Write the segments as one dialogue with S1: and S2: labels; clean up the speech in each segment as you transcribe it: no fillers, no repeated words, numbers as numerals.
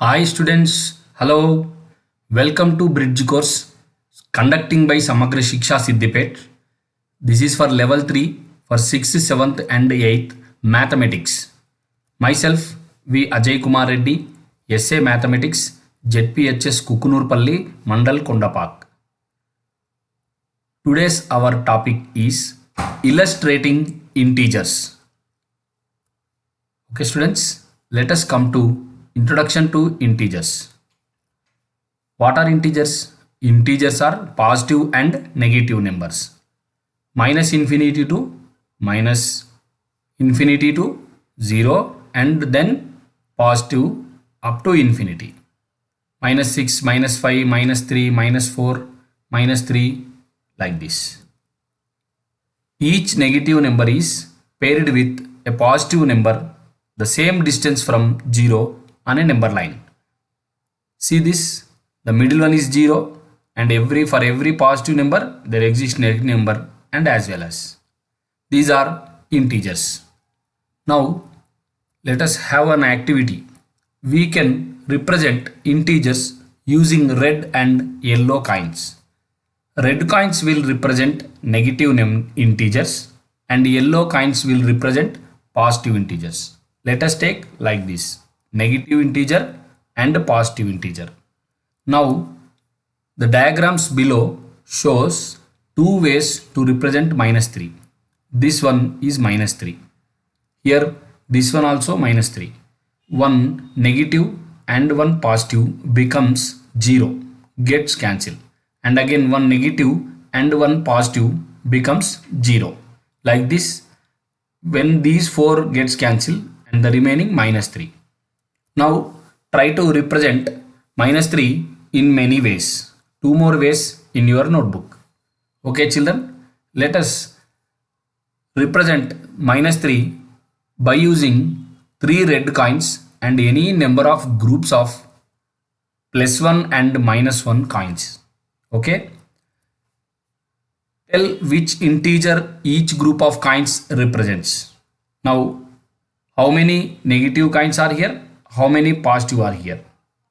S1: Hi students, hello, welcome to Bridge course conducting by Samagra Shiksha Siddipet. This is for level 3 for 6th, 7th and 8th mathematics. Myself V Ajay Kumar Reddy, SA Mathematics, ZPHS Kukunurpalli, Mandal Kondapak. Today's our topic is illustrating integers. Okay students, let us come to introduction to integers. What are integers? Integers are positive and negative numbers. Minus infinity to minus infinity to 0 and then positive up to infinity. Minus 6, minus 5, minus 3, minus 4, minus 3 like this. Each negative number is paired with a positive number the same distance from 0 on a number line. See this, the middle one is 0 and for every positive number there exists negative number and as well as. These are integers. Now let us have an activity. We can represent integers using red and yellow coins. Red coins will represent negative integers and yellow coins will represent positive integers. Let us take like this, negative integer and positive integer. Now the diagrams below shows two ways to represent minus 3. This one is minus 3. Here this one also minus 3. One negative and one positive becomes 0, gets cancelled. And again one negative and one positive becomes 0. Like this, when these 4 gets cancelled and the remaining minus 3. Now try to represent minus 3 in many ways. Two more ways in your notebook. Okay children, let us represent minus 3 by using 3 red coins and any number of groups of plus 1 and minus 1 coins. Okay. Tell which integer each group of coins represents. Now, how many negative coins are here? How many positive are here?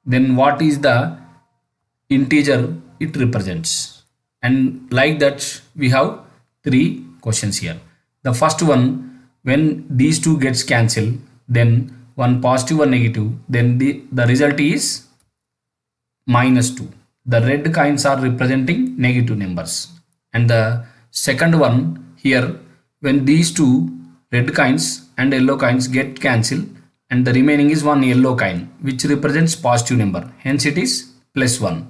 S1: Then what is the integer it represents? And like that, we have 3 questions here. The first one, when these two gets cancelled, then one positive, one negative, then the result is minus 2. The red coins are representing negative numbers. And the second one here, when these two red coins and yellow coins get cancelled and the remaining is one yellow coin which represents positive number. Hence it is plus 1.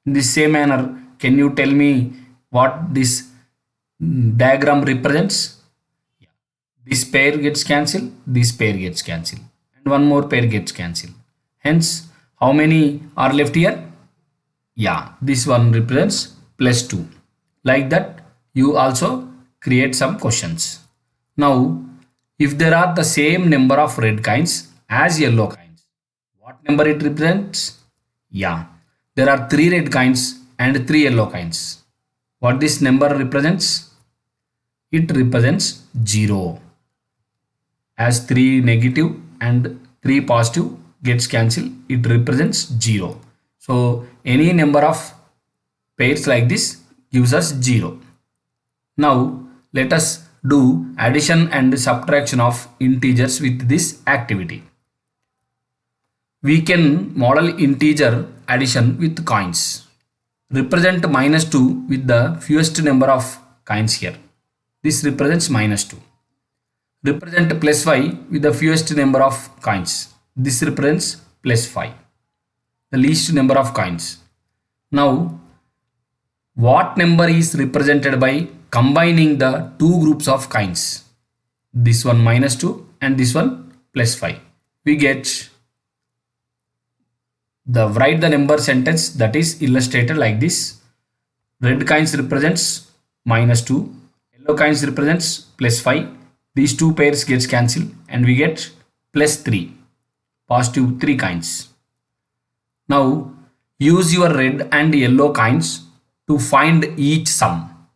S1: In the same manner, can you tell me what this diagram represents? This pair gets cancelled, this pair gets cancelled and one more pair gets cancelled. Hence, how many are left here? Yeah, this one represents plus 2. Like that, you also create some questions. Now, if there are the same number of red coins as yellow coins, what number it represents? Yeah, there are 3 red coins and 3 yellow coins. What this number represents? It represents 0. As 3 negative and 3 positive gets cancelled, it represents 0. So any number of pairs like this gives us 0. Now let us do addition and subtraction of integers with this activity. We can model integer addition with coins. Represent minus 2 with the fewest number of coins here. This represents minus 2. Represent plus 5 with the fewest number of coins. This represents plus 5. The least number of coins. Now, what number is represented by combining the two groups of coins? This one minus 2 and this one plus 5. We get write the number sentence that is illustrated like this. Red coins represents minus 2. Yellow coins represents plus 5. These two pairs gets cancelled and we get plus 3. Positive 3 coins. Now use your red and yellow coins to find each sum.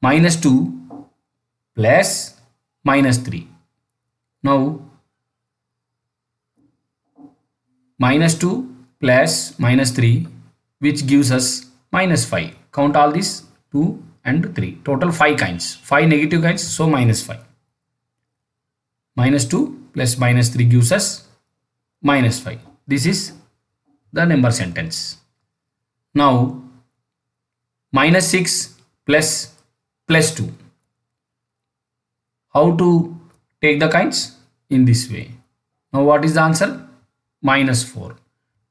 S1: Minus 2 plus minus 3. Now minus 2 plus minus 3, which gives us minus 5. Count all these 2 and 3. Total 5 kinds. 5 negative kinds, so minus 5. Minus 2 plus minus 3 gives us minus 5. This is the number sentence. Now, minus 6 plus 2. How to take the kinds? In this way. Now, what is the answer? Minus 4.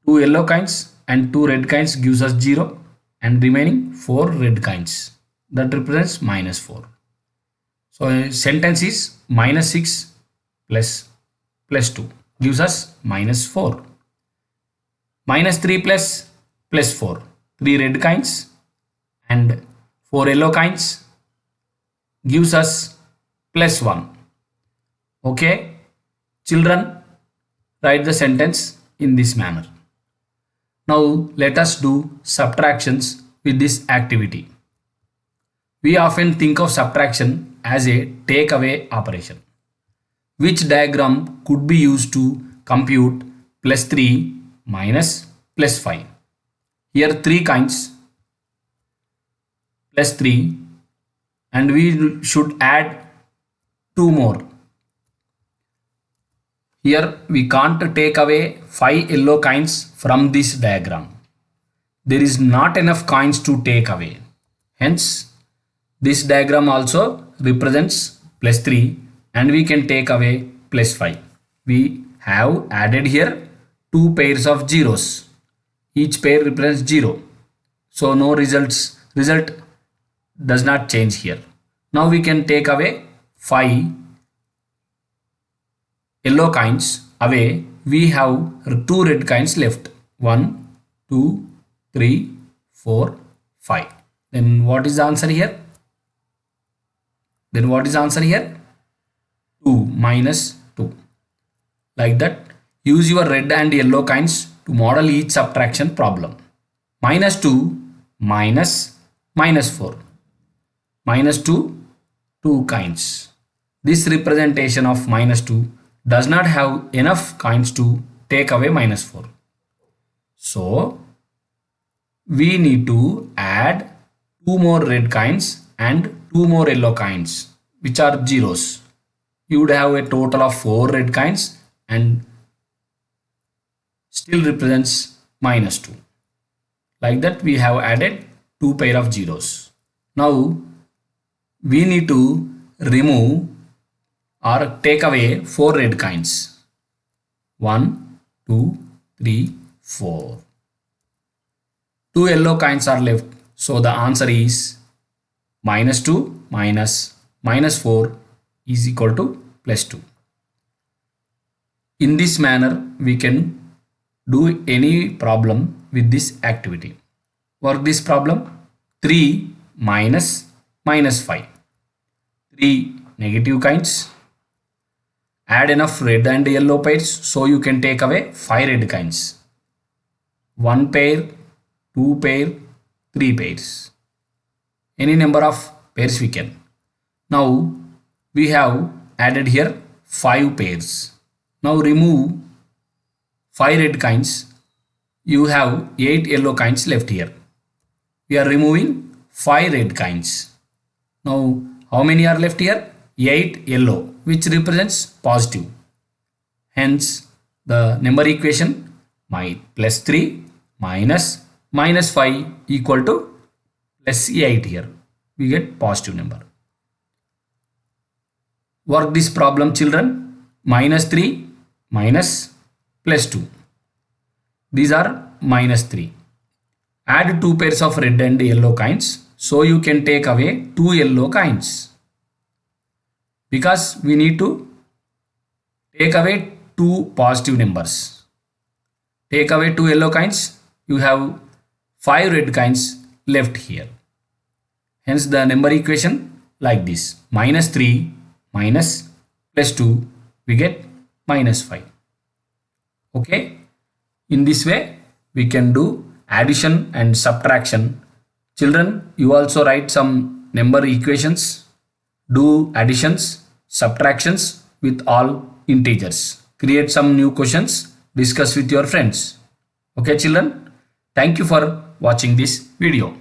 S1: 2 yellow kinds and 2 red kinds gives us 0 and remaining 4 red kinds. That represents minus 4. So, sentence is minus 6 plus 2 gives us minus 4. Minus 3 plus 4. 3 red kinds and 4 yellow kinds gives us plus 1. Okay, children, write the sentence in this manner. Now let us do subtractions with this activity. We often think of subtraction as a takeaway operation. Which diagram could be used to compute plus 3 minus plus 5? Here 3 kinds plus 3 and we should add 2 more. Here we can't take away 5 yellow coins from this diagram. There is not enough coins to take away. Hence, this diagram also represents plus 3 and we can take away plus 5. We have added here 2 pairs of zeros. Each pair represents 0. So no result does not change here. Now we can take away 5 yellow coins away. We have 2 red coins left. 1, 2, 3, 4, 5. Then what is the answer here? 2 minus 2. Like that, use your red and yellow coins to model each subtraction problem. Minus 2 minus 4. Minus 2, 2 coins. This representation of minus 2 does not have enough coins to take away minus 4. So, we need to add 2 more red coins and 2 more yellow coins, which are zeros. You would have a total of 4 red coins and still represents minus 2. Like that, we have added 2 pair of zeros. Now, we need to remove or take away 4 red coins. 1, 2, 3, 4. 2 yellow coins are left. So the answer is minus 2 minus minus 4 is equal to plus 2. In this manner, we can do any problem with this activity. Work this problem. 3 minus minus 5. 3 negative coins. Add enough red and yellow pairs so you can take away 5 red coins. 1 pair, 2 pair, 3 pairs. Any number of pairs we can. Now we have added here 5 pairs. Now remove 5 red coins. You have 8 yellow coins left here. We are removing 5 red coins. Now how many are left here? 8 yellow, which represents positive. Hence, the number equation plus 3 minus minus 5 equal to plus 8 here. We get positive number. Work this problem, children. Minus 3 minus plus 2. These are minus 3. Add 2 pairs of red and yellow coins. So you can take away 2 yellow coins. Because we need to take away 2 positive numbers. Take away 2 yellow coins. You have 5 red coins left here. Hence the number equation like this. Minus 3 minus plus 2. We get minus 5. Okay. In this way we can do addition and subtraction. Children, you also write some number equations. Do additions, subtractions with all integers. Create some new questions discuss with your friends. Okay children, thank you for watching this video.